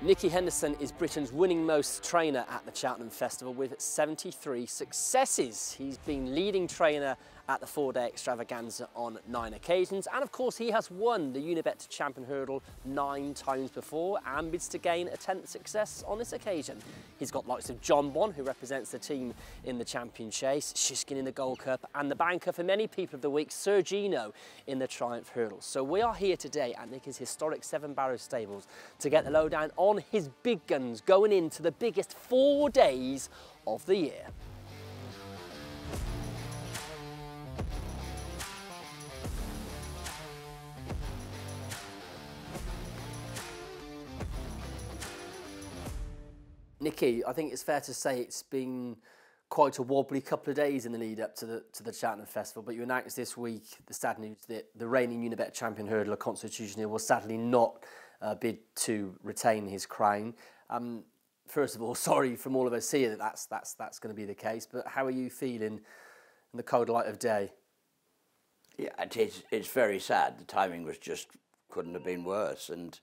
Nicky Henderson is Britain's winningmost trainer at the Cheltenham Festival with 73 successes. He's been leading trainer at the 4-day extravaganza on 9 occasions, and of course he has won the Unibet Champion Hurdle 9 times before and bids to gain a 10th success on this occasion. He's got likes of Jonbon, who represents the team in the champion chase, Shishkin in the Gold Cup, and the banker for many people of the week, Sir GINO, in the Triumph Hurdle. So we are here today at Nicky's historic Seven Barrows stables to get the lowdown on his big guns going into the biggest 4 days of the year. Nicky, I think it's fair to say it's been quite a wobbly couple of days in the lead up to the Cheltenham Festival, but you announced this week the sad news that the reigning Unibet Champion Hurdler Constitution will sadly not bid to retain his crown. First of all, sorry from all of us here that that's going to be the case, but how are you feeling in the cold light of day? Yeah, it's very sad. The timing was just couldn't have been worse, and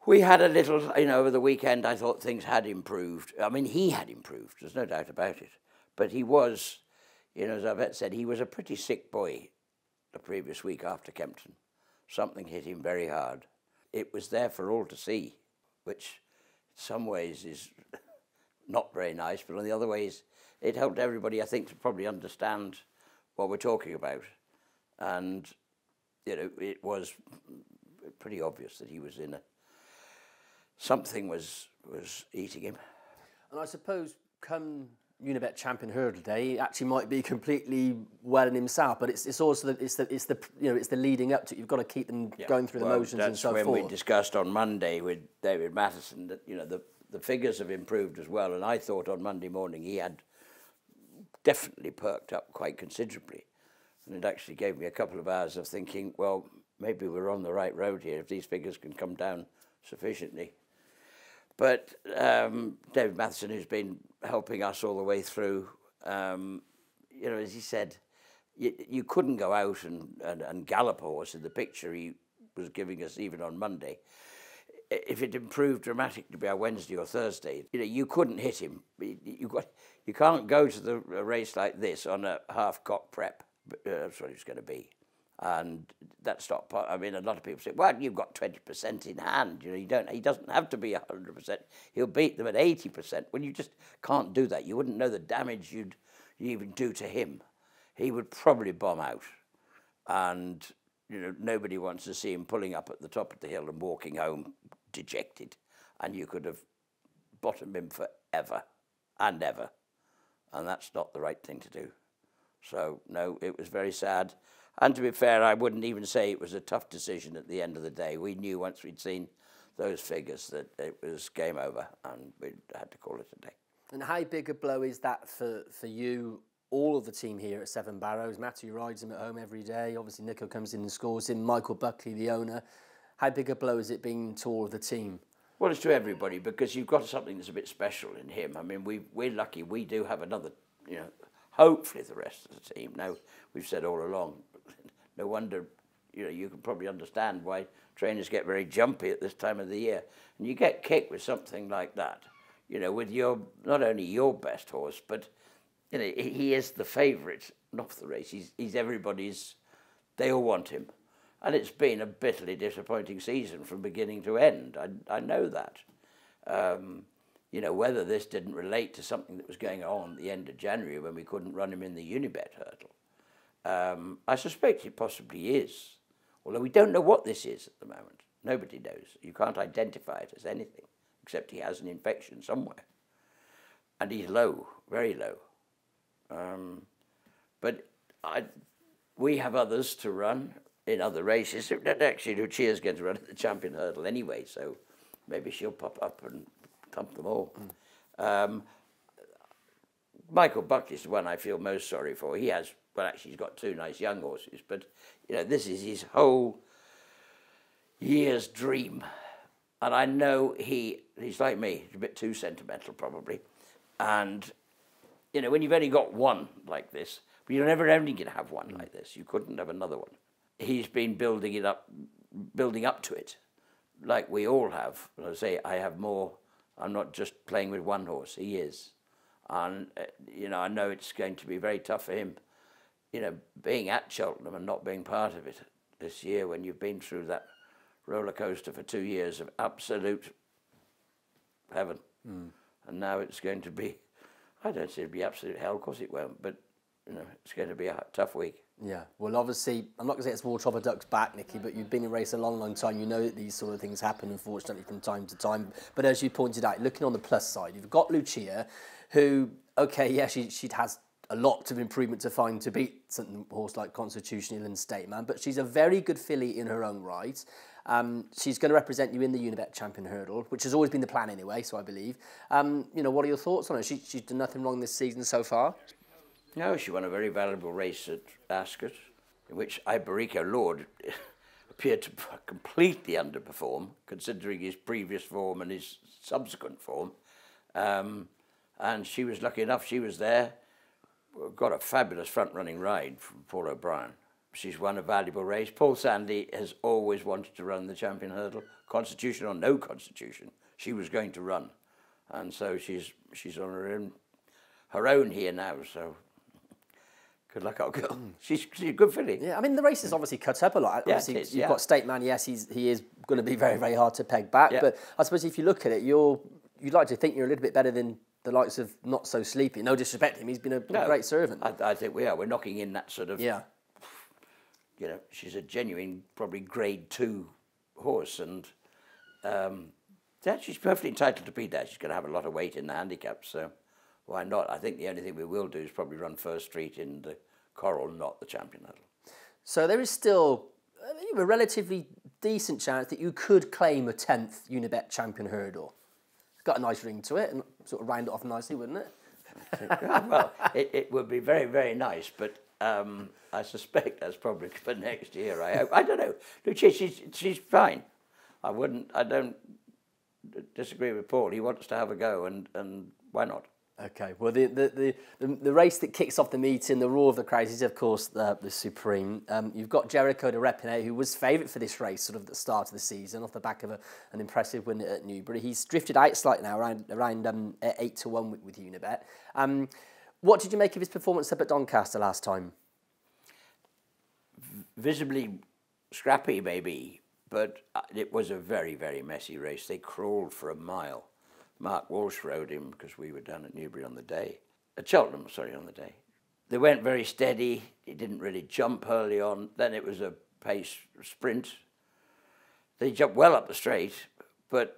we had a little, over the weekend I thought things had improved. I mean, he had improved, there's no doubt about it. But he was, as I've said, he was a pretty sick boy the previous week after Kempton. Something hit him very hard. It was there for all to see, which in some ways is not very nice, but on the other ways, it helped everybody, I think, to probably understand what we're talking about. And, it was pretty obvious that he was in something was eating him. And I suppose come Unibet Champion Hurdle Day, he actually might be completely well in himself, but it's also it's the leading up to it. You've got to keep them going through the motions and so forth. That's when we discussed on Monday with David Matheson that the figures have improved as well, and I thought on Monday morning he had definitely perked up quite considerably, and it actually gave me a couple of hours of thinking, well, maybe we're on the right road here if these figures can come down sufficiently. But David Matheson, who's been helping us all the way through, as he said, you couldn't go out and gallop a horse in the picture he was giving us even on Monday. If it improved dramatically by Wednesday or Thursday, you couldn't hit him. You can't go to a race like this on a half-cock prep. That's what it's going to be. And that's not part. I mean, a lot of people say, "Well, you've got 20% in hand. He doesn't have to be 100%. He'll beat them at 80%." When you just can't do that, you wouldn't know the damage you'd even do to him. He would probably bomb out, and nobody wants to see him pulling up at the top of the hill and walking home dejected. And you could have bottomed him forever and ever, and that's not the right thing to do. So no, it was very sad. And to be fair, I wouldn't even say it was a tough decision at the end of the day. We knew once we'd seen those figures that it was game over, and we had to call it a day. And how big a blow is that for you, all of the team here at Seven Barrows? Matthew rides him at home every day. Obviously, Nico comes in and scores him. Michael Buckley, the owner. How big a blow has it been to all of the team? Well, it's to everybody, because you've got something that's a bit special in him. I mean, we're lucky. We do have another, hopefully the rest of the team. Now, we've said all along, no wonder, you can probably understand why trainers get very jumpy at this time of the year. And you get kicked with something like that, with not only your best horse, but, he is the favourite off the race. He's everybody's, they all want him. And it's been a bitterly disappointing season from beginning to end. I know that. Whether this didn't relate to something that was going on at the end of January when we couldn't run him in the Unibet Hurdle. I suspect it possibly is, although we don't know what this is at the moment. Nobody knows. You can't identify it as anything, except he has an infection somewhere. And he's low, very low. But we have others to run in other races. Actually, Lucia's going to run at the Champion Hurdle anyway, so maybe she'll pop up and thump them all. Michael Buckley's the one I feel most sorry for. He has, well, actually, he's got 2 nice young horses, but, this is his whole year's dream. And I know he's like me, he's a bit too sentimental probably. And, when you've only got one like this, but you're never only going to have one like this. You couldn't have another one. He's been building up to it. like we all have. I say I have more. I'm not just playing with one horse. He is, and you know, I know it's going to be very tough for him. You know, being at Cheltenham and not being part of it this year, when you've been through that roller coaster for 2 years of absolute heaven, and now it's going to be. I don't say it'll be absolute hell. Of course it won't, but you know, it's going to be a tough week. Yeah, well, obviously, I'm not going to say it's more trouble ducks back, Nicky, but you've been in race a long, long time. You know that these sort of things happen, unfortunately, from time to time. But as you pointed out, looking on the plus side, you've got Lucia, who, okay, yeah, she has a lot of improvement to find to beat something horse like Constitutional and Stateman, but she's a very good filly in her own right. She's going to represent you in the Unibet Champion Hurdle, which has always been the plan anyway, so I believe. You know, what are your thoughts on her? She's done nothing wrong this season so far. No, she won a very valuable race at Ascot, in which Iberico Lord appeared to completely underperform, considering his previous form and his subsequent form. And she was lucky enough, she was there, got a fabulous front-running ride from Paul O'Brien. She's won a valuable race. Paul Sandy has always wanted to run the Champion Hurdle, Constitution or no Constitution. She was going to run. And so she's on her own here now, so... Good luck, old girl. She's a good filly. Yeah, I mean, the race is obviously cut up a lot. Yeah, obviously, is, you've got Stateman, yes, he is going to be very, very hard to peg back. Yeah. But I suppose if you look at it, you'd like to think you're a little bit better than the likes of Not So Sleepy. No disrespect to him, he's been a great servant. I think we are. We're knocking in that sort of... Yeah. You know, she's a genuine, probably grade 2 horse. And she's perfectly entitled to be there. She's going to have a lot of weight in the handicap, so... Why not? I think the only thing we will do is probably run First Street in the Coral, not the Champion Hurdle. So there is still a relatively decent chance that you could claim a 10th Unibet Champion Hurdle. It's got a nice ring to it and sort of round it off nicely, wouldn't it? Well, it would be very, very nice, but I suspect that's probably for next year, I hope. I don't know. Lucia, she's fine. I don't disagree with Paul. He wants to have a go, and why not? Okay, well, the race that kicks off the meeting, the roar of the crowds, is, of course, the Supreme. You've got JERIKO DU REPONET, who was favourite for this race sort of at the start of the season, off the back of an impressive win at Newbury. He's drifted out slightly now, around 8-1 with Unibet. What did you make of his performance up at Doncaster last time? Visibly scrappy, maybe, but it was a very, very messy race. They crawled for a mile. Mark Walsh rode him because we were down at Newbury on the day. At Cheltenham, sorry, on the day. They went very steady. He didn't really jump early on. Then it was a pace sprint. They jumped well up the straight, but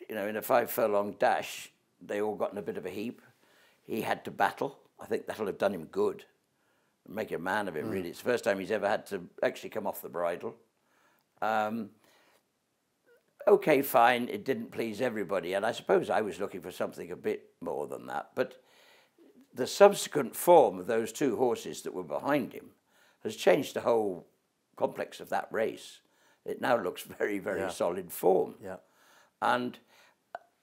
you know, in a 5-furlong dash, they all got in a bit of a heap. He had to battle. I think that'll have done him good. Make a man of him, really. It's the first time he's ever had to actually come off the bridle. Okay, fine, it didn't please everybody, and I suppose I was looking for something a bit more than that, but the subsequent form of those two horses that were behind him has changed the whole complex of that race. It now looks very, very solid form. Yeah. And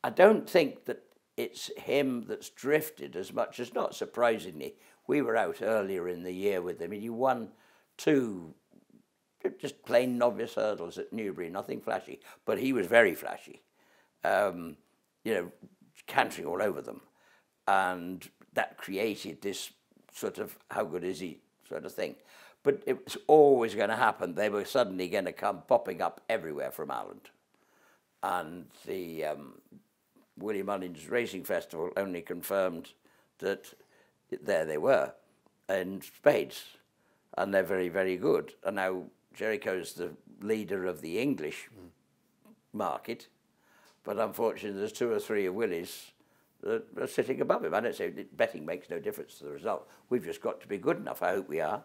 I don't think that it's him that's drifted as much as, not surprisingly, we were out earlier in the year with him, and he won 2 just plain novice hurdles at Newbury, nothing flashy, but he was very flashy, you know, cantering all over them, and that created this sort of how good is he sort of thing. But it was always going to happen. They were suddenly going to come popping up everywhere from Ireland, and the Willie Mullins Racing Festival only confirmed that there they were in spades, and they're very, very good. And now JERIKO's the leader of the English market, but unfortunately there's 2 or 3 of Willie's that are sitting above him. I don't say betting makes no difference to the result. We've just got to be good enough. I hope we are.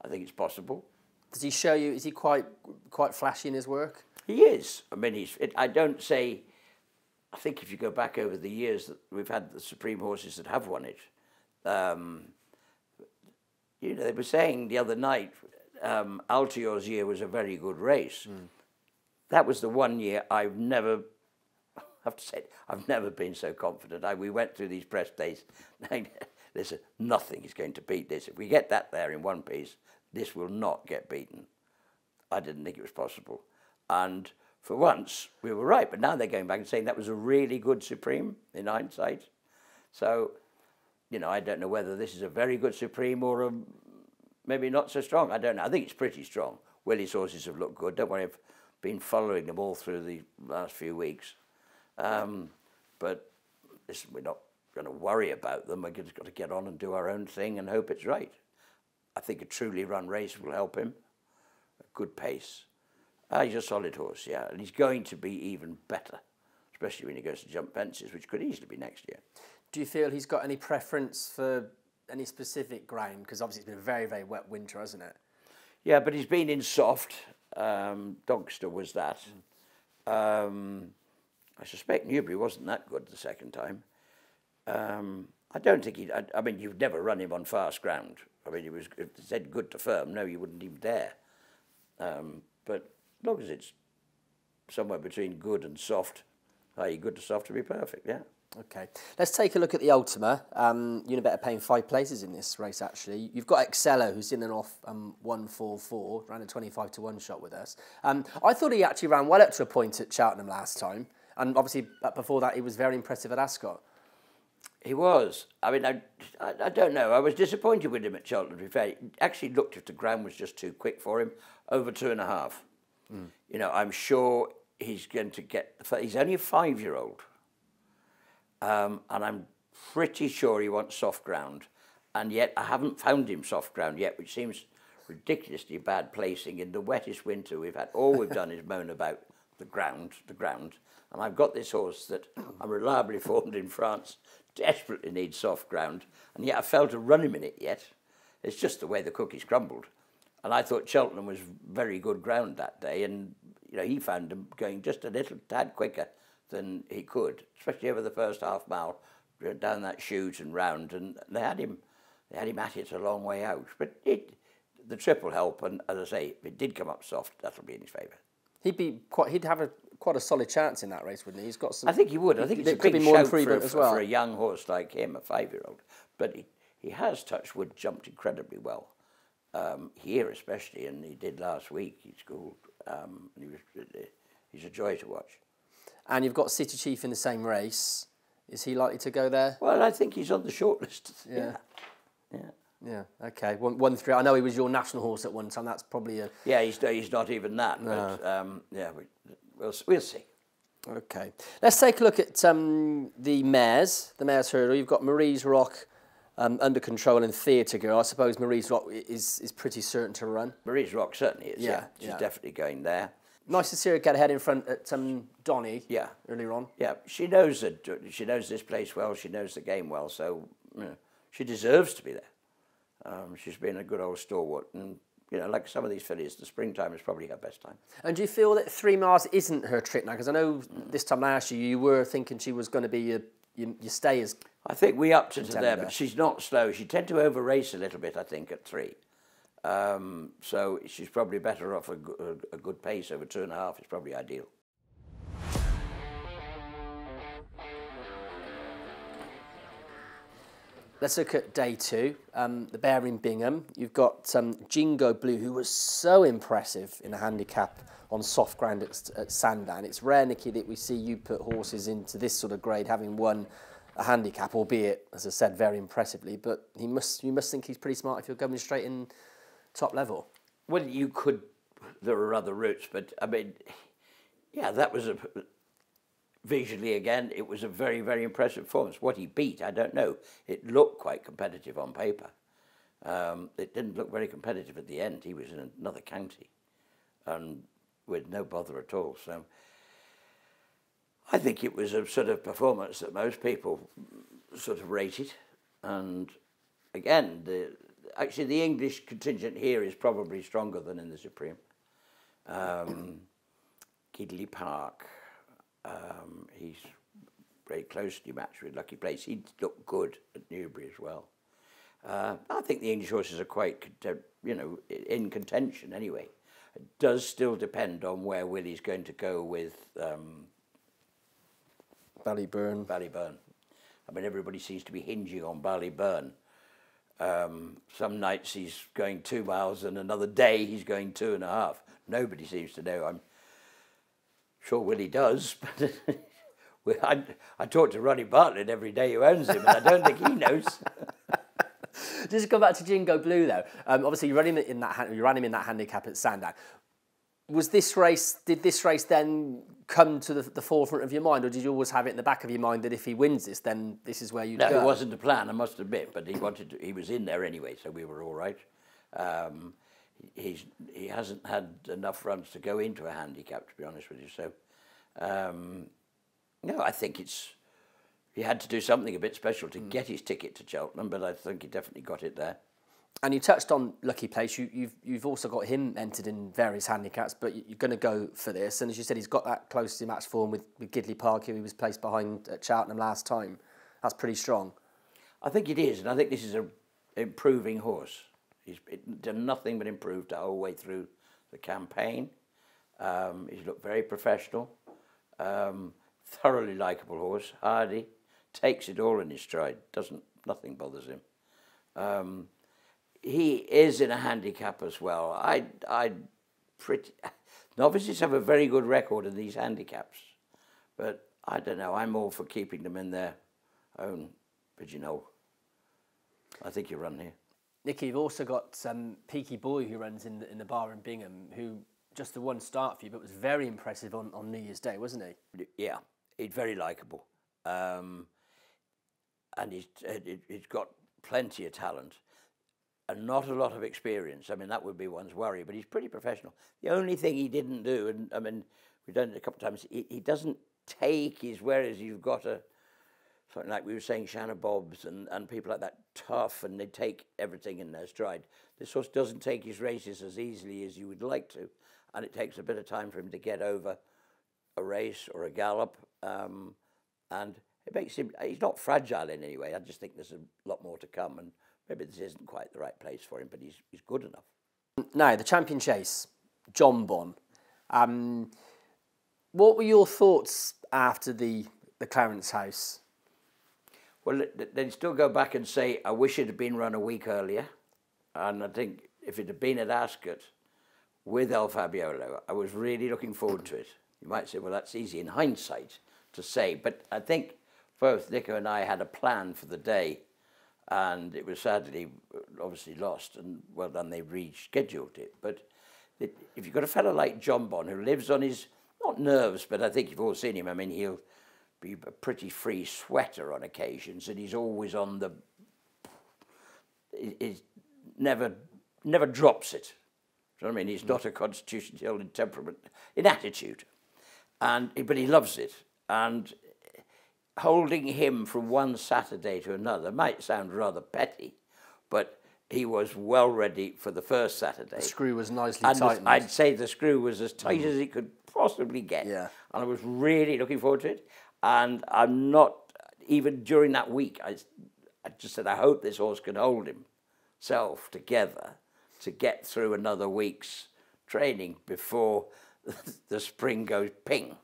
I think it's possible. Does he show you, is he quite flashy in his work? He is. I mean, I don't say, I think if you go back over the years that we've had the Supreme horses that have won it, you know, they were saying the other night, Altior's year was a very good race. That was the one year I've never been so confident. We went through these press days. Listen, nothing is going to beat this. If we get that there in one piece, this will not get beaten. I didn't think it was possible. And for once, we were right. But now they're going back and saying that was a really good Supreme in hindsight. So, you know, I don't know whether this is a very good Supreme or a maybe not so strong. I don't know. I think it's pretty strong. Willie's horses have looked good. Don't worry, I've been following them all through the last few weeks. But listen, we're not going to worry about them. We've just got to get on and do our own thing and hope it's right. I think a truly run race will help him. A good pace. He's a solid horse, yeah, and he's going to be even better, especially when he goes to jump fences, which could easily be next year. Do you feel he's got any preference for any specific ground? Because obviously it's been a very, very wet winter, hasn't it? Yeah, but he's been in soft. Doncaster was that. I suspect Newbury wasn't that good the second time. I don't think he... I mean, you'd never run him on fast ground. I mean, if it said good to firm, no, you wouldn't even dare. But as long as it's somewhere between good and soft, i.e. good to soft, to be perfect, yeah. Okay, let's take a look at the Ultima. Unibet are paying 5 places in this race, actually. You've got Excello, who's in and off 144, ran a 25 to 1 shot with us. I thought he actually ran well up to a point at Cheltenham last time, and obviously before that he was very impressive at Ascot. He was. I mean, I don't know. I was disappointed with him at Cheltenham, to be fair. It actually looked if the ground was just too quick for him, over 2.5. You know, I'm sure he's going to get... He's only a 5-year-old. And I'm pretty sure he wants soft ground. And yet I haven't found him soft ground yet, which seems ridiculously bad placing in the wettest winter we've had. All we've done is moan about the ground. And I've got this horse that I'm reliably formed in France, desperately needs soft ground, and yet I failed to run him in it yet. It's just the way the cookies crumbled. And I thought Cheltenham was very good ground that day, and you know, he found him going just a little tad quicker than he could, especially over the first half mile, down that chute and round, and they had him at it a long way out. But the trip will help, and as I say, if it did come up soft, that'll be in his favour. He'd have quite a solid chance in that race, wouldn't he? He's got some. I think he would. I think it's a big shout for a young horse like him, a 5-year-old. But he has, touched wood, jumped incredibly well. Here especially, and he did last week. He scored. He's a joy to watch. And you've got City Chief in the same race. Is he likely to go there? Well, I think he's on the shortlist. Yeah. Okay. 1-3. I know he was your national horse at one time. That's probably a. Yeah, he's not even that. No. But yeah, we'll see. Okay. Let's take a look at the mares. The mares hurdle. You've got Marie's Rock under control and Theatre Girl. I suppose Marie's Rock is pretty certain to run. Marie's Rock certainly is. Yeah. She's definitely going there. Nice to see her get ahead in front at Donny. Yeah. Earlier on. Yeah. She knows this place well. She knows the game well. So you know, she deserves to be there. She's been a good old stalwart, and you know, like some of these fillies, the springtime is probably her best time. And do you feel that 3 miles isn't her trick now? Because I know this time last year you were thinking she was going to be your stay as. I think we upped her to there, but she's not slow. She tend to over race a little bit, I think, at 3. So she's probably better off a good pace over 2.5 is probably ideal. Let's look at day 2, the bear in Bingham. You've got Jingo Blue, who was so impressive in a handicap on soft ground at Sandown. It's rare, Nicky, that we see you put horses into this sort of grade, having won a handicap, albeit, as I said, very impressively. But you must think he's pretty smart if you're going straight in top level. Well, you could. There are other routes, but I mean, yeah, that was visually, again, it was a very, very impressive performance. What he beat, I don't know. It looked quite competitive on paper. It didn't look very competitive at the end. He was in another county and with no bother at all. So I think it was a sort of performance that most people sort of rated. And again, actually the English contingent here is probably stronger than in the Supreme. Gidley Park. He's very closely matched with Lucky Place. He looked good at Newbury as well. I think the English horses are quite, you know, in contention anyway. It does still depend on where Willie's going to go with Ballyburn. I mean, everybody seems to be hinging on Ballyburn. Some nights he's going 2 miles, and another day he's going 2.5. Nobody seems to know. Sure Willie does, but I talk to Ronnie Bartlett every day who owns him, and I don't think he knows. Just to go back to Jingo Blue though, obviously you ran him in that handicap at Sandown. Did this race then come to the forefront of your mind, or did you always have it in the back of your mind that if he wins this, then this is where you'd go? No, it wasn't the plan, I must admit, but he was in there anyway, so we were all right. He hasn't had enough runs to go into a handicap, to be honest with you. So, no, I think he had to do something a bit special to get his ticket to Cheltenham, but I think he definitely got it there. And you touched on Lucky Place. You've also got him entered in various handicaps, but you're going to go for this. And as you said, he's got that close to match form with Gidley Park, who he was placed behind at Cheltenham last time. That's pretty strong. I think it is, and I think this is an improving horse. He's done nothing but improved the whole way through the campaign. He's looked very professional, thoroughly likeable horse, hardy, takes it all in his stride. Nothing bothers him. He is in a handicap as well. Novices have a very good record in these handicaps, but I don't know. I'm all for keeping them in their own pigeonhole. I think you run here. Nicky, you've also got Peaky Boy who runs in the bar in Bingham, who just the one start for you, but was very impressive on New Year's Day, wasn't he? Yeah, he's very likeable, and he's got plenty of talent. And not a lot of experience. I mean, that would be one's worry, but he's pretty professional. The only thing he didn't do, and I mean, we've done it a couple of times, he doesn't take his, whereas you've got something like we were saying, Shanagh Bobs and people like that, tough, and they take everything in their stride. This horse doesn't take his races as easily as you would like to, and it takes a bit of time for him to get over a race or a gallop, and it makes him, he's not fragile in any way. I just think there's a lot more to come, and maybe this isn't quite the right place for him, but he's good enough. Now, the champion chase, Jonbon. What were your thoughts after the Clarence House? Well, they'd still go back and say, I wish it had been run a week earlier. And I think if it had been at Ascot with El Fabiolo, I was really looking forward to it. You might say, well, that's easy in hindsight to say, but I think both Nico and I had a plan for the day, and it was sadly, obviously lost, and well done, they rescheduled it. But if you've got a fellow like Jonbon who lives on his, not nerves, but I think you've all seen him, I mean, he'll be a pretty free sweater on occasions, and he's always on the, he never drops it. Do you know what I mean? He's not a constitution held in temperament, in attitude, but he loves it. And holding him from one Saturday to another might sound rather petty, but he was well ready for the first Saturday. The screw was nicely tightened. I'd say the screw was as tight as it could possibly get. Yeah. And I was really looking forward to it. And I'm not, even during that week, I just said, I hope this horse can hold himself together to get through another week's training before the spring goes ping.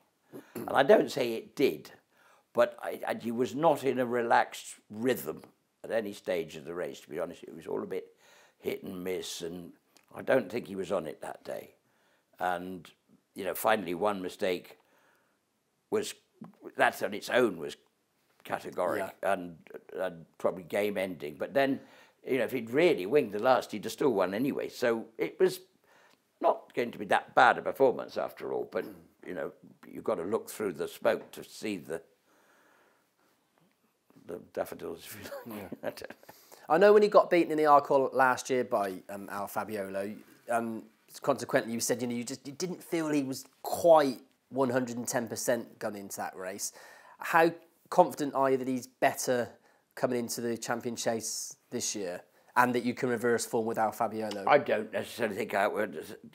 And I don't say it did, but he was not in a relaxed rhythm at any stage of the race, to be honest. It was all a bit hit and miss, and I don't think he was on it that day. And, you know, finally one mistake was, that on its own was categoric, yeah, and probably game ending. But then, you know, if he'd really winged the last, he'd have still won anyway. So it was not going to be that bad a performance after all, but, you know, you've got to look through the smoke to see the daffodils, if you like. Yeah. I know when he got beaten in the Arcol last year by Al Fabiolo, consequently you said, you know, you didn't feel he was quite 110% going into that race. How confident are you that he's better coming into the champion chase this year, and that you can reverse form with Al Fabiolo? I don't necessarily think I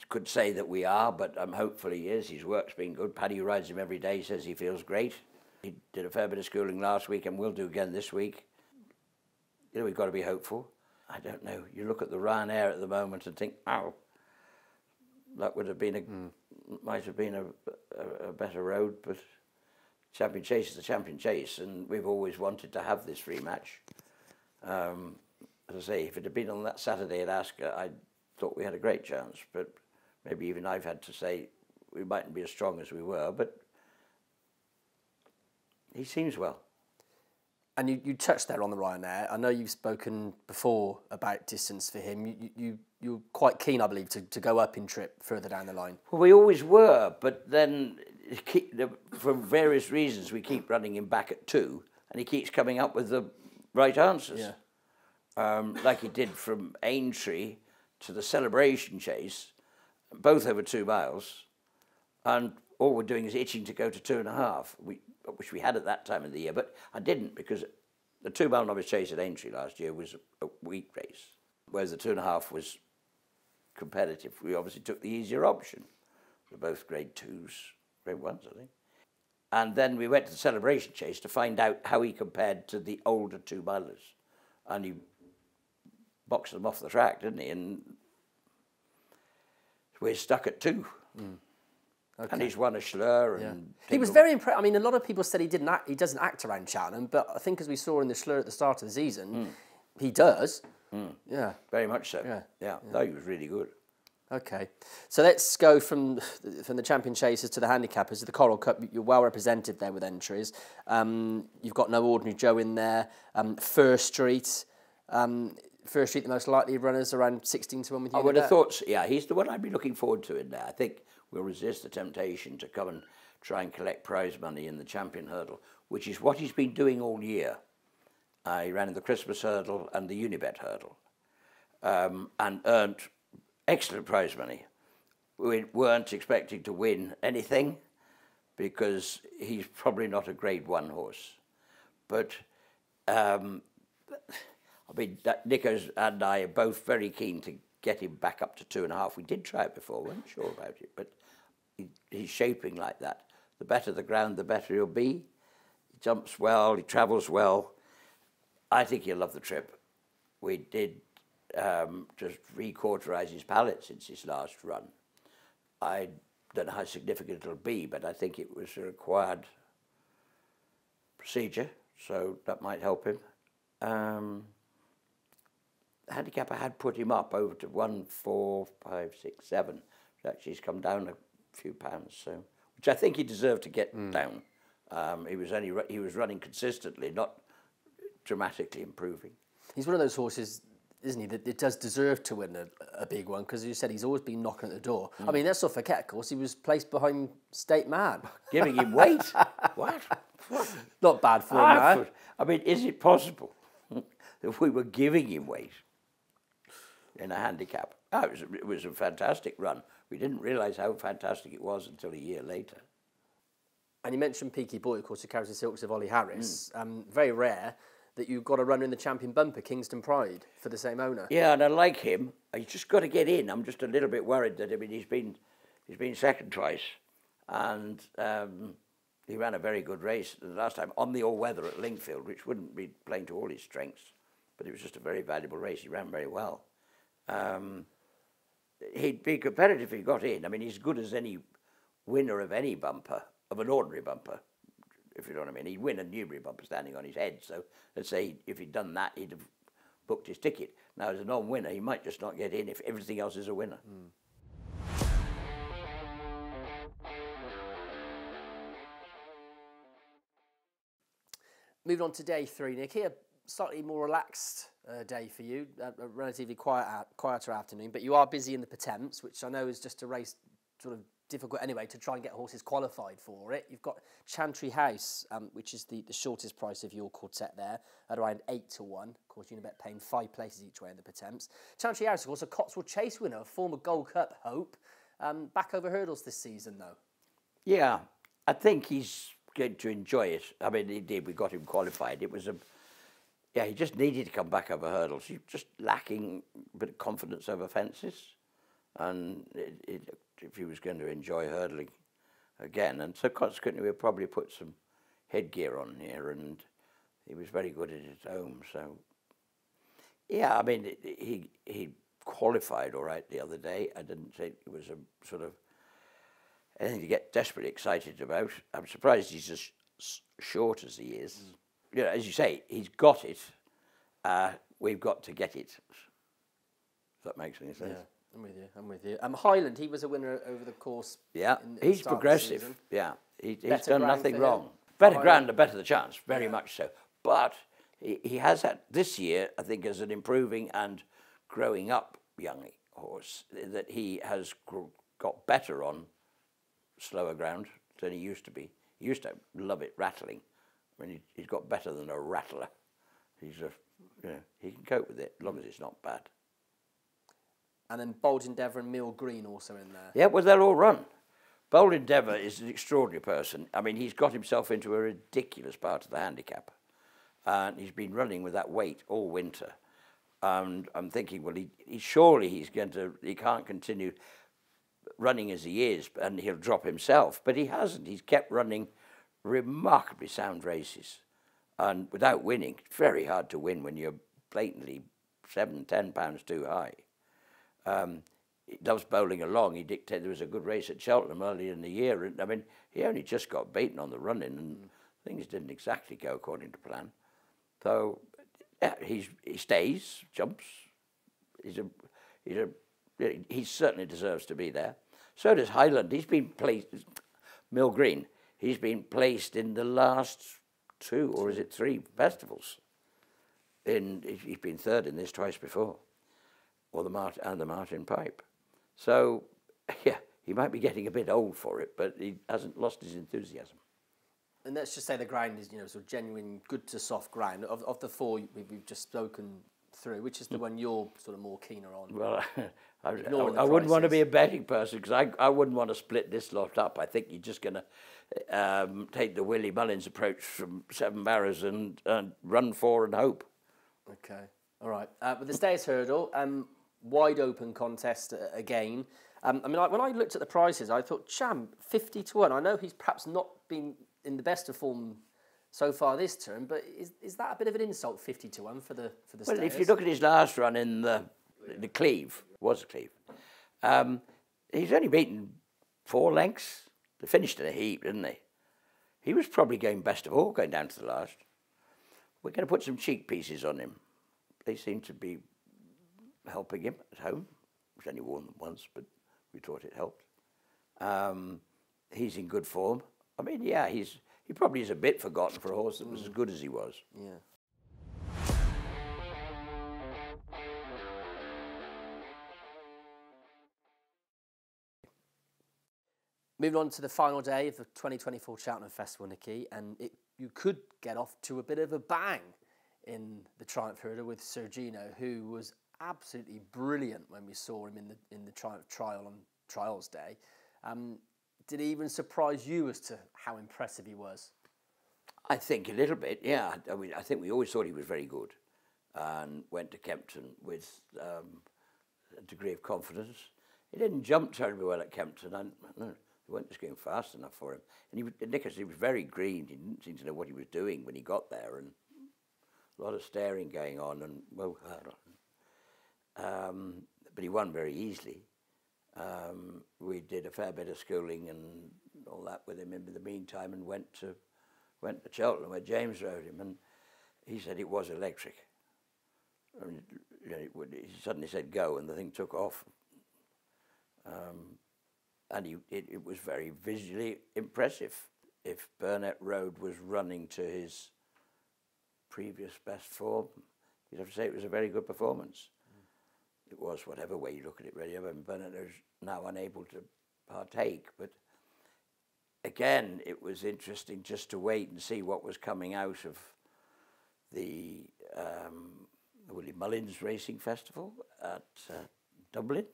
could say that we are, but hopefully he is. His work's been good. Paddy, who rides him every day, says he feels great. He did a fair bit of schooling last week and will do again this week. You know, we've got to be hopeful. I don't know. You look at the Ryanair at the moment and think, oh, that would have been might have been a better road, but champion chase is the champion chase, and we've always wanted to have this rematch. As I say, if it had been on that Saturday at Ascot, I thought we had a great chance, but maybe even I've had to say we mightn't be as strong as we were, but he seems well. And you touched there on the Ryanair. I know you've spoken before about distance for him. You're quite keen, I believe, to go up in trip further down the line. Well, we always were, but then for various reasons we keep running him back at 2, and he keeps coming up with the right answers. Yeah. Like he did from Aintree to the Celebration Chase, both over 2 miles, and all we're doing is itching to go to 2.5, which we had at that time of the year, but I didn't, because the 2 mile novice chase at Aintree last year was a week race, whereas the 2.5 was competitive. We obviously took the easier option. They're both grade 2s, grade 1s, I think. And then we went to the Celebration Chase to find out how he compared to the older 2 milers. And he boxed them off the track, didn't he? And we're stuck at 2. Mm. Okay. And he's won a Schlur. And he was very impressed. I mean, a lot of people said he doesn't act around Cheltenham, but I think as we saw in the Schlur at the start of the season, he does. Mm. Yeah. Very much so. Yeah. No, he was really good. Okay. So let's go from the champion chasers to the handicappers. The Coral Cup, you're well represented there with entries. You've got No Ordinary Joe in there. First Street. First Street, the most likely runners, around 16 to 1 with you. I would have thought, so. Yeah, he's the one I'd be looking forward to in there. I think we'll resist the temptation to come and try and collect prize money in the Champion Hurdle, which is what he's been doing all year. He ran in the Christmas Hurdle and the Unibet Hurdle, and earned excellent prize money. We weren't expecting to win anything because he's probably not a grade 1 horse. But I mean, Nico and I are both very keen to get him back up to 2.5. We did try it before, weren't sure about it, but he's shaping like that. The better the ground, the better he'll be. He jumps well, he travels well. I think he'll love the trip. We did just re-cauterize his palate since his last run. I don't know how significant it'll be, but I think it was a required procedure, so that might help him. The handicapper had put him up over to 1, 4, 5, 6, 7. Actually, he's come down a few pounds, so which I think he deserved to get down. He was running consistently, not dramatically improving. He's one of those horses, isn't he, that it does deserve to win a big one, because as you said, he's always been knocking at the door. I mean, let's not forget, of course, he was placed behind State Man. Giving him weight? What? Not bad for him, man. I mean, is it possible that we were giving him weight in a handicap? Oh, it was a fantastic run. We didn't realise how fantastic it was until a year later. And you mentioned Peaky Boy, of course, who carries the silks of Ollie Harris. Very rare that you've got a runner in the champion bumper, Kingston Pride, for the same owner. Yeah, and I like him. He's just got to get in. I'm just a little bit worried that, I mean, he's been second twice, and he ran a very good race the last time on the all-weather at Lingfield, which wouldn't be playing to all his strengths, but it was just a very valuable race. He ran very well. He'd be competitive if he got in. I mean, he's good as any winner of any bumper, of an ordinary bumper, if you know what I mean. He'd win a Newbury bumper standing on his head, so let's say if he'd done that, he'd have booked his ticket. Now, as a non-winner, he might just not get in if everything else is a winner. Moving on to day 3, Nicky, a slightly more relaxed day for you, a relatively quieter afternoon, but you are busy in the Pertemps, which I know is just a race sort of difficult anyway to try and get horses qualified for it. You've got Chantry House, which is the shortest price of your quartet there, at around 8 to 1. Of course, Unibet paying 5 places each way in the Pertemps. Chantry House, of course, a Cotswold Chase winner, a former Gold Cup hope. Back over hurdles this season, though. Yeah, I think he's going to enjoy it. I mean, he did. We got him qualified. It was yeah, he just needed to come back over hurdles. He was just lacking a bit of confidence over fences, and if he was going to enjoy hurdling again, and so consequently we'll probably put some headgear on here, and he was very good at his home. So yeah, I mean, he qualified all right the other day. I didn't think it was a sort of anything to get desperately excited about. I'm surprised he's as short as he is. You know, as you say, he's got it. We've got to get it. If that makes any sense. I'm with you. I'm with you. Highland, he was a winner over the course. Yeah, in he's the start of the progressive. season. Yeah, he's Better done ground nothing for wrong. him? Better Highland. ground, the better the chance. Very much so. But he has had this year, I think, as an improving and growing up young horse, that he has got better on slower ground than he used to be. He used to love it rattling. I mean, he's got better than a rattler. He can cope with it as long as it's not bad. And then Bold Endeavour and Mill Green also in there. Yeah, well, they'll all run. Bold Endeavour is an extraordinary person. I mean, he's got himself into a ridiculous part of the handicap. And he's been running with that weight all winter. And I'm thinking, well, he can't continue running as he is, and he'll drop himself. But he hasn't. He's kept running remarkably sound races. And without winning, it's very hard to win when you're blatantly 7-10 pounds too high. He loves bowling along. He dictated there was a good race at Cheltenham earlier in the year. And, I mean, he only just got beaten on the run-in, and things didn't exactly go according to plan. So, yeah, he stays, jumps. He certainly deserves to be there. So does Highland. He's been placed, Mill Green, he's been placed in the last 2, or is it 3 festivals. He's been third in this twice before, or the Martin Pipe. So, yeah, he might be getting a bit old for it, but he hasn't lost his enthusiasm. And let's just say the ground is, sort of genuine, good to soft ground. Of the 4 we've just spoken through, which is the one you're sort of more keener on? Well, I wouldn't want to be a betting person, because I wouldn't want to split this lot up. I think you're just going to take the Willie Mullins approach from 7 barrows and run 4 and hope. Okay, all right. With the Stayers Hurdle, wide open contest again. I mean, when I looked at the prices, I thought, Cham, 50 to 1. I know he's perhaps not been in the best of form so far this term, but is that a bit of an insult, 50 to 1 for the Stayers? Well, if you look at his last run in the Cleve, he's only beaten 4 lengths. They finished in a heap, didn't they? He was probably going best of all, going down to the last. We're going to put some cheek pieces on him. They seem to be helping him at home. He's only worn them once, but we thought it helped. He's in good form. I mean, yeah, he probably is a bit forgotten for a horse that was as good as he was. Yeah. Moving on to the final day of the 2024 Cheltenham Festival, Nicky, and you could get off to a bit of a bang in the Triumph Hurdle with Sir Gino, who was absolutely brilliant when we saw him in the Triumph Trial on Trials Day. Did he even surprise you as to how impressive he was? I think a little bit, yeah. I mean, I think we always thought he was very good, and went to Kempton with a degree of confidence. He didn't jump terribly well at Kempton. They weren't just going fast enough for him. And he was very green. He didn't seem to know what he was doing when he got there, and a lot of staring going on, and well, but he won very easily. We did a fair bit of schooling and all that with him in the meantime, and went to Cheltenham where James rode him, and he said it was electric. I mean, he suddenly said go, and the thing took off. And it was very visually impressive. If Bartlett Road was running to his previous best form, you'd have to say it was a very good performance. It was, whatever way you look at it, really. I mean, Bartlett is now unable to partake, but again, it was interesting just to wait and see what was coming out of the Willie Mullins Racing Festival at Dublin,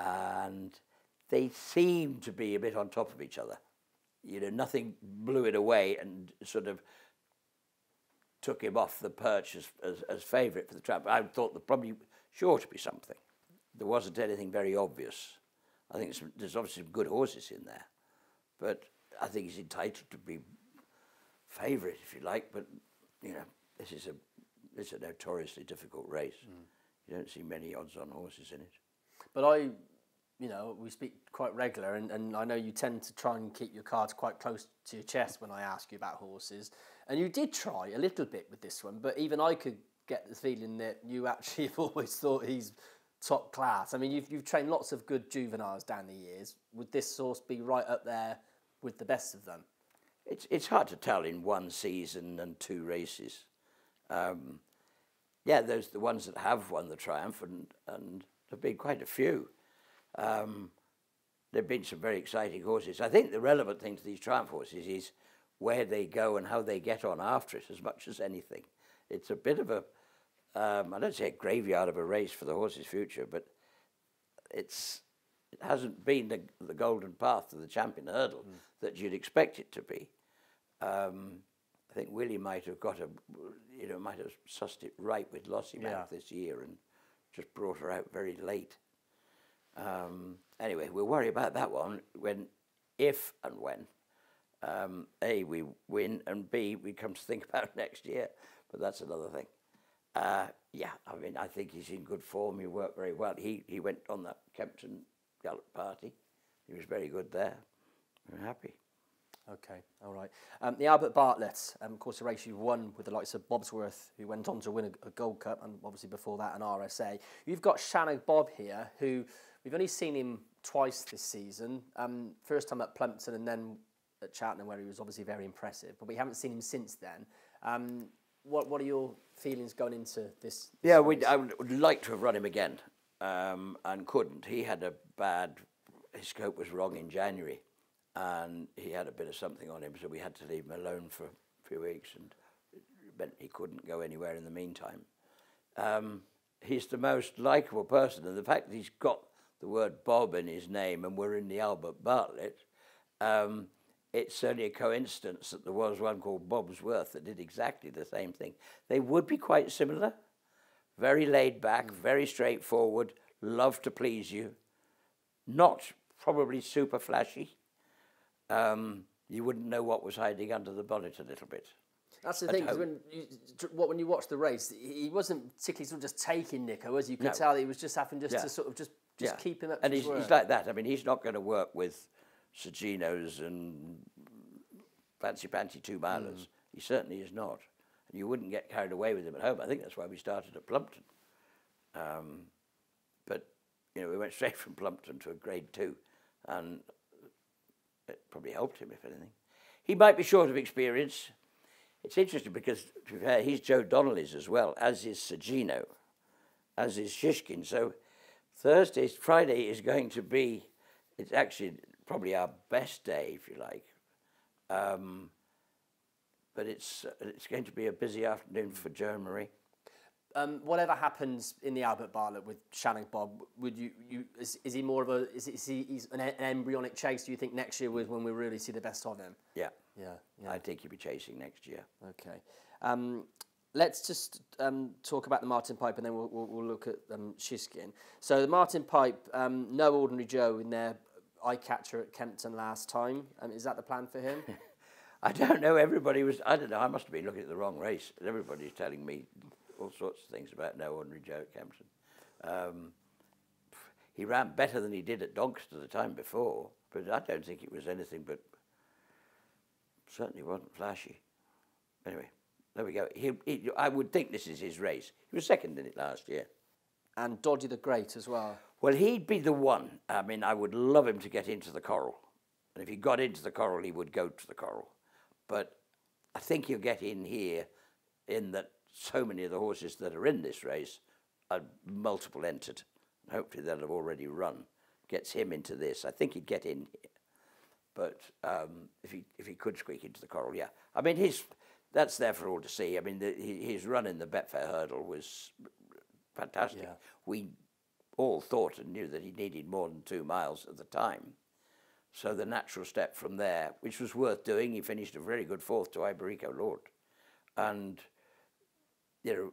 and they seemed to be a bit on top of each other. Nothing blew it away and sort of took him off the perch as favourite for the Triumph. I thought there probably sure to be something. There wasn't anything very obvious. I think there's obviously some good horses in there, but I think he's entitled to be favourite, if you like. But this is a notoriously difficult race. You don't see many odds-on horses in it. But we speak quite regular, and I know you tend to try and keep your cards quite close to your chest when I ask you about horses. And you did try a little bit with this one, but even I could get the feeling that you actually have always thought he's top class. I mean, you've trained lots of good juveniles down the years. Would this horse be right up there with the best of them? It's hard to tell in one season and 2 races. Yeah, those the ones that have won the Triumph, and there've been quite a few. There've been some very exciting horses. I think the relevant thing to these Triumph horses is where they go and how they get on after it, as much as anything. It's a bit of a, I don't say a graveyard of a race for the horse's future, but it hasn't been the golden path to the Champion Hurdle that you'd expect it to be. I think Willie might have might have sussed it right with Lossie Bank this year and just brought her out very late. Anyway, we'll worry about that one if and when A, we win, and B, we come to think about next year. But that's another thing. Yeah, I mean, I think he's in good form. He worked very well. He went on that Kempton Gallop party. He was very good there. I'm happy. Okay, all right. The Albert Bartlett, of course, a race you won with the likes of Bobsworth, who went on to win a Gold Cup, and obviously before that an RSA. You've got Shanagh Bob here, who we've only seen him twice this season. First time at Plumpton and then at Cheltenham, where he was obviously very impressive, but we haven't seen him since then. What are your feelings going into this Yeah, race? I would like to have run him again, and couldn't. He had his scope was wrong in January, and he had a bit of something on him, so we had to leave him alone for a few weeks, and it meant he couldn't go anywhere in the meantime. He's the most likeable person, and the fact that he's got the word Bob in his name and we're in the Albert Bartlett, it's only a coincidence that there was one called Bobsworth that did exactly the same thing. They would be quite similar, very laid back, very straightforward, love to please you, not probably super flashy. You wouldn't know what was hiding under the bonnet a little bit. That's the thing, because when you watch the race, he wasn't particularly sort of just taking Nico, as you could tell. He was just having to sort of just keep him up. And he's like that. I mean, he's not going to work with Ginos and fancy panty 2-milers. He certainly is not. And you wouldn't get carried away with him at home. I think that's why we started at Plumpton. But we went straight from Plumpton to a Grade 2, and it probably helped him, if anything. He might be short of experience. It's interesting because, to be fair, he's Joe Donnelly's as well, as is Gino, as is Shishkin. So Friday is going to be, it's actually probably our best day, if you like. But it's going to be a busy afternoon for Joe and Marie. Whatever happens in the Albert Bartlett with Shanagh Bob, is he more of he's an embryonic chase? Do you think next year was when we really see the best of him? Yeah. Yeah. I think he'll be chasing next year. Okay. Let's just talk about the Martin Pipe, and then we'll look at Shishkin. So the Martin Pipe, no ordinary Joe in their eye catcher at Kempton last time. Is that the plan for him? I don't know. I don't know. I must have been looking at the wrong race. Everybody's telling me all sorts of things about no ordinary Joe at Kempton. He ran better than he did at Doncaster the time before, but I don't think it was anything but, certainly wasn't flashy. Anyway, there we go. I would think this is his race. He was second in it last year. And Dodgy the Great as well. Well, he'd be the one. I mean, I would love him to get into the Coral. And if he got into the Coral, he would go to the Coral. But I think he'll get in here in that so many of the horses that are in this race are multiple entered. Hopefully they'll have already run. Gets him into this. I think he'd get in here. But if he could squeak into the Coral, yeah. I mean, that's there for all to see. I mean, his run in the Betfair Hurdle was fantastic. Yeah. We all thought and knew that he needed more than 2 miles at the time. So the natural step from there, which was worth doing, he finished a very good 4th to Iberico Lord. And,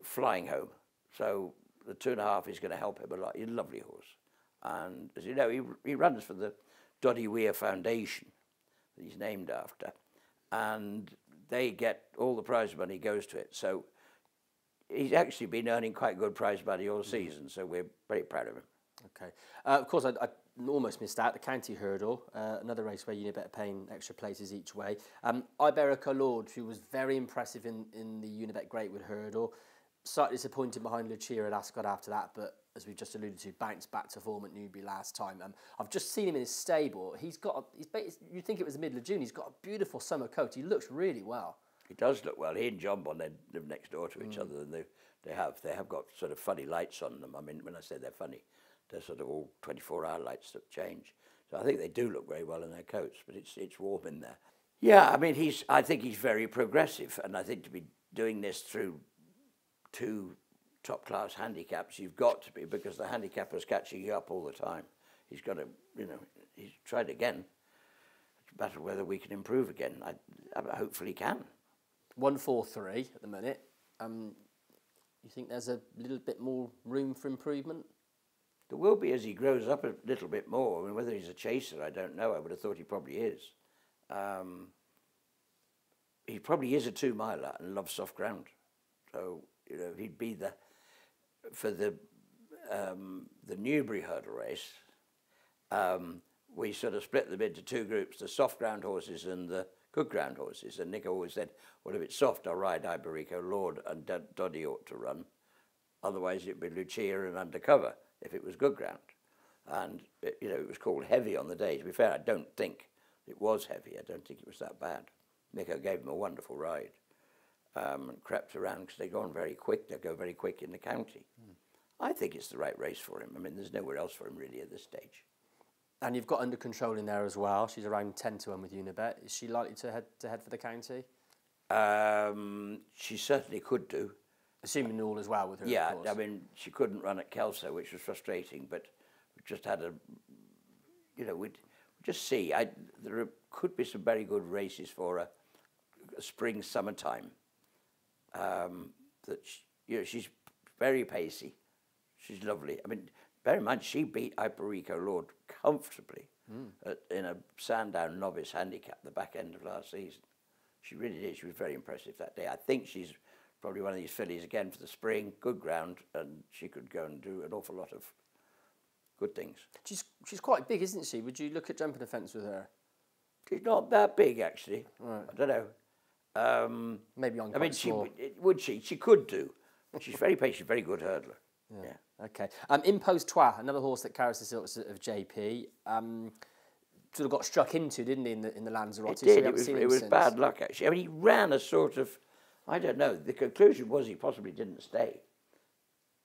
flying home. So the 2.5 is going to help him a lot. He's a lovely horse. And as you know, he runs for the Doddy Weir Foundation that he's named after. And they get all the prize money goes to it. So he's actually been earning quite good prize money all season. So we're very proud of him. Okay. Of course, I almost missed out the County Hurdle, another race where Unibet are paying extra places each way. Iberico Lord, who was very impressive in the Unibet Greatwood Hurdle, slightly disappointed behind Lucia at Ascot after that, but as we've just alluded to, bounced back to form at Newbury last time. I've just seen him in his stable. You'd think it was the middle of June. He's got a beautiful summer coat. He looks really well. He does look well. He and Jonbon, they live next door to each other, and they have got sort of funny lights on them. I mean, when I say they're funny, they're sort of all 24-hour lights that change. So I think they do look very well in their coats, but it's warm in there. Yeah, I mean, I think he's very progressive, and I think to be doing this through 2 top-class handicaps, you've got to be, because the handicapper's catching you up all the time. He's got to, he's tried again. It's a matter of whether we can improve again. I hopefully can. 1-4-3 at the minute. You think there's a little bit more room for improvement? There will be as he grows up a little bit more. I mean, whether he's a chaser, I don't know. I would have thought he probably is. He probably is a 2-miler and loves soft ground. So, he'd be for the Newbury hurdle race, we sort of split them into 2 groups, the soft ground horses and the good ground horses. And Nick always said, well, if it's soft, I'll ride Iberico Lord and Doddy ought to run. Otherwise, it'd be Lucia and Undercover if it was good ground. And, it was called heavy on the day. To be fair, I don't think it was heavy. I don't think it was that bad. Nico gave him a wonderful ride and crept around because they go on very quick. They go very quick in the county. I think it's the right race for him. I mean, there's nowhere else for him really at this stage. And you've got Under Control in there as well. She's around 10-1 with Unibet. Is she likely to head for the county? She certainly could do. Assuming all as well with her, yeah, of course. I mean, she couldn't run at Kelso, which was frustrating, but we just had we'd just see. There could be some very good races for a spring, summertime. She's very pacey. She's lovely. I mean, bear in mind, she beat Iberico Lord comfortably in a Sandown novice handicap the back end of last season. She really did. She was very impressive that day. I think she's probably one of these fillies again for the spring, good ground, and she could go and do an awful lot of good things. She's quite big, isn't she? Would you look at jumping a fence with her? She's not that big, actually. Right. I don't know. Maybe on. I mean, would she? She could do. She's very patient, very good hurdler. Yeah. Okay. Impostois, another horse that carries the silks of JP, sort of got struck into, didn't he, in the Lanzarote? It did. It was bad luck, actually. I mean, he ran a sort of, I don't know. The conclusion was he possibly didn't stay.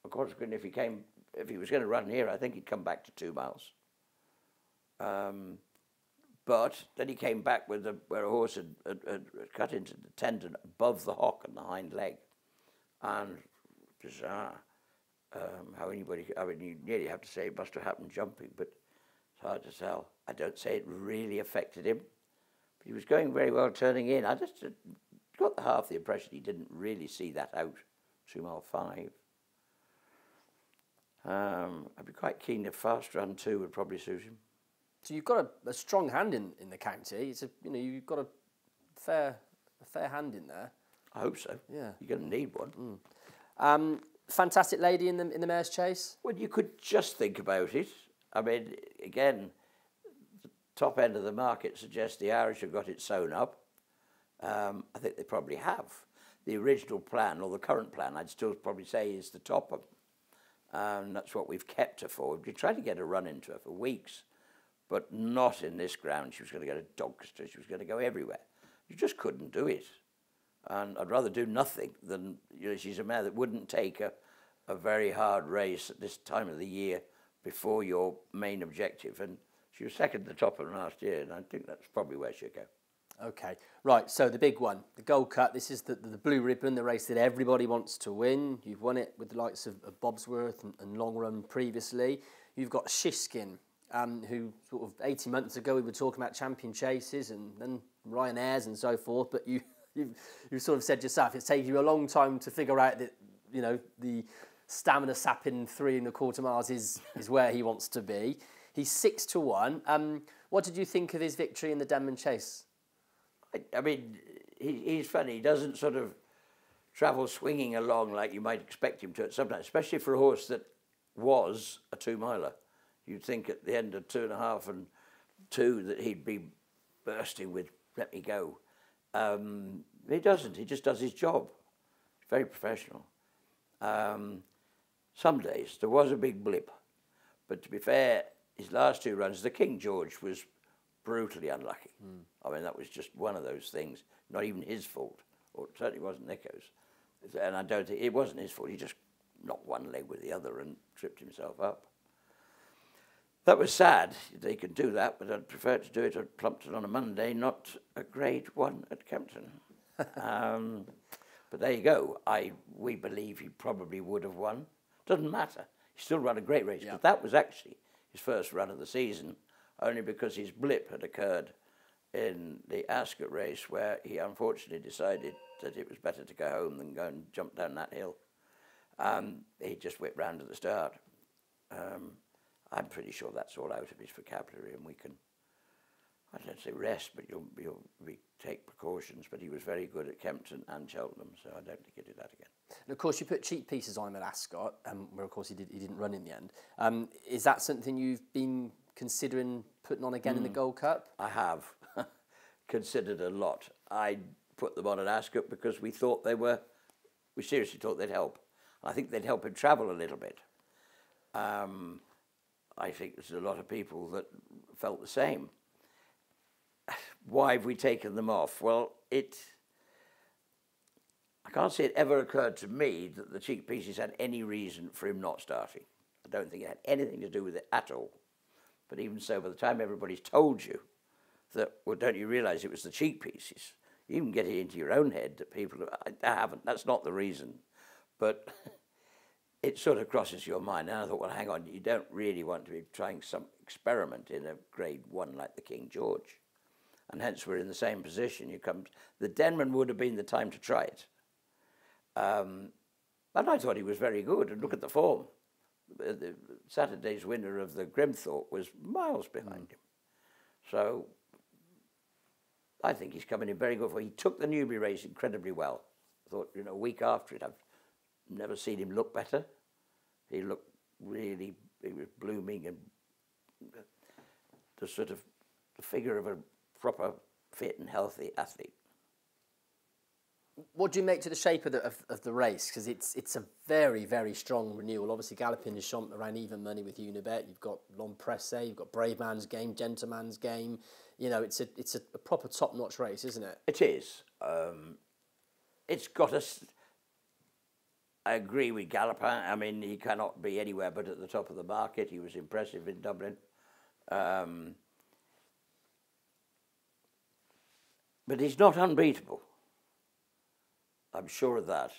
Of course, if he was going to run here, I think he'd come back to 2 miles. But then he came back with where a horse had cut into the tendon above the hock and the hind leg, and bizarre. How anybody? I mean, you nearly have to say it must have happened jumping, but it's hard to tell. I don't say it really affected him, but he was going very well turning in. I just got half the impression he didn't really see that out. 2 mile 5. I'd be quite keen if fast run 2 would probably suit him. So you've got a strong hand in the county. It's you've got a fair hand in there. I hope so. Yeah, you're going to need one. Fantastic Lady in the mare's chase. Well, you could just think about it. I mean, again, the top end of the market suggests the Irish have got it sewn up. I think they probably have. The original plan, or the current plan, I'd still probably say is the top. That's what we've kept her for. We tried to get a run into her for weeks, but not in this ground. She was going to go to Doncaster. She was going to go everywhere. You just couldn't do it. And I'd rather do nothing than, she's a mare that wouldn't take a very hard race at this time of the year before your main objective. And she was second at the top of last year, and I think that's probably where she'll go. Okay, right, so the big one, the Gold Cup. This is the Blue Ribbon, the race that everybody wants to win. You've won it with the likes of Bobsworth and Long Run previously. You've got Shishkin, who sort of 18 months ago we were talking about champion chases and then Ryanair's and so forth, but you sort of said yourself, it's taken you a long time to figure out that, the stamina sapping 3 1/4 miles is where he wants to be. He's 6-1. What did you think of his victory in the Denman Chase? I mean, he's funny. He doesn't sort of travel swinging along like you might expect him to at sometimes, especially for a horse that was a 2-miler. You'd think at the end of 2.5 and 2 that he'd be bursting with "let me go." He doesn't. He just does his job. He's very professional. some days there was a big blip. But to be fair, his last 2 runs, the King George was brutally unlucky. I mean, that was just one of those things, not even his fault, or it certainly wasn't Nico's. And I don't think, it wasn't his fault, he just knocked one leg with the other and tripped himself up. That was sad, they could do that, but I'd prefer to do it at Plumpton on a Monday, not a Grade 1 at Kempton. But there you go, we believe he probably would have won. Doesn't matter, he still ran a great race, because that was actually his first run of the season, only because his blip had occurred in the Ascot race, where he unfortunately decided that it was better to go home than go and jump down that hill. He just whipped round at the start. I'm pretty sure that's all out of his vocabulary, and we can, I don't say rest, but you'll take precautions. But he was very good at Kempton and Cheltenham, so I don't think he'll do that again. And of course, you put cheek pieces on him at Ascot, where of course he didn't run in the end. Is that something you've been considering putting on again in the Gold Cup? I have considered a lot. I put them on at Ascot because we seriously thought they'd help. I think they'd help him travel a little bit. I think there's a lot of people that felt the same. Why have we taken them off? Well, I can't say it ever occurred to me that the cheek pieces had any reason for him not starting. I don't think it had anything to do with it at all. But even so, by the time everybody's told you that, well, don't you realise it was the cheek pieces? You even get it into your own head that people haven't. That's not the reason. But it sort of crosses your mind. And I thought, well, hang on, you don't really want to be trying some experiment in a Grade 1 like the King George. And hence we're in the same position. The Denman would have been the time to try it. And I thought he was very good. And look at the form. The Saturday's winner of the Grimthorpe was miles behind him. So I think he's coming in very good. He took the Newbury race incredibly well. I thought, a week after it, I've never seen him look better. He looked he was blooming and the sort of the figure of a proper fit and healthy athlete. What do you make to the shape of the race? Because it's a very, very strong renewal. Obviously, Galloping has shone around even money with Unibet. You've got L'Empresse, you've got Brave Man's Game, Gentleman's Game. It's a proper top-notch race, isn't it? It is. It's got I agree with Gallopin. I mean, he cannot be anywhere but at the top of the market. He was impressive in Dublin. But he's not unbeatable. I'm sure of that.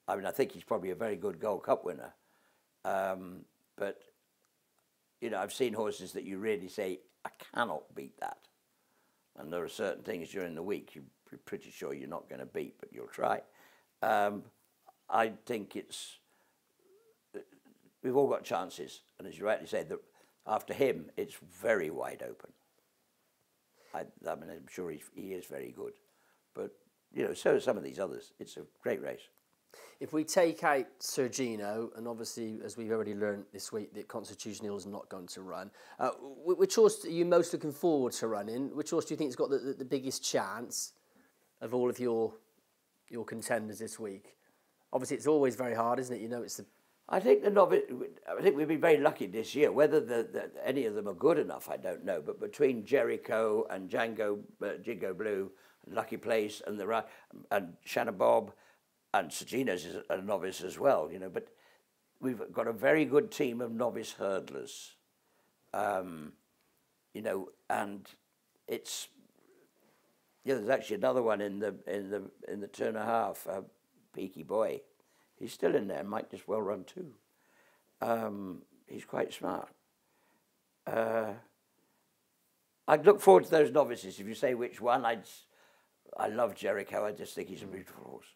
I mean, I think he's probably a very good Gold Cup winner. But, I've seen horses that you really say, I cannot beat that. And there are certain things during the week you're pretty sure you're not going to beat, but you'll try. I think we've all got chances. And as you rightly said, that after him, it's very wide open. I mean, I'm sure he is very good. But, so are some of these others. It's a great race. If we take out Sir Gino, and obviously, as we've already learned this week, that Constitution Hill is not going to run, which horse are you most looking forward to running? Which horse do you think has got the biggest chance of all of your contenders this week? Obviously, it's always very hard, isn't it? It's the... I think we've been very lucky this year. Whether any of them are good enough, I don't know. But between JERIKO and Jingo Blue, and Lucky Place, and Shanagh Bob, and Sir Gino's is a novice as well, But we've got a very good team of novice hurdlers, and it's there's actually another one in the 2.5, Peaky Boy. He's still in there, might just well run too. He's quite smart. I'd look forward to those novices. If you say which one, I love JERIKO. I just think he's a beautiful horse.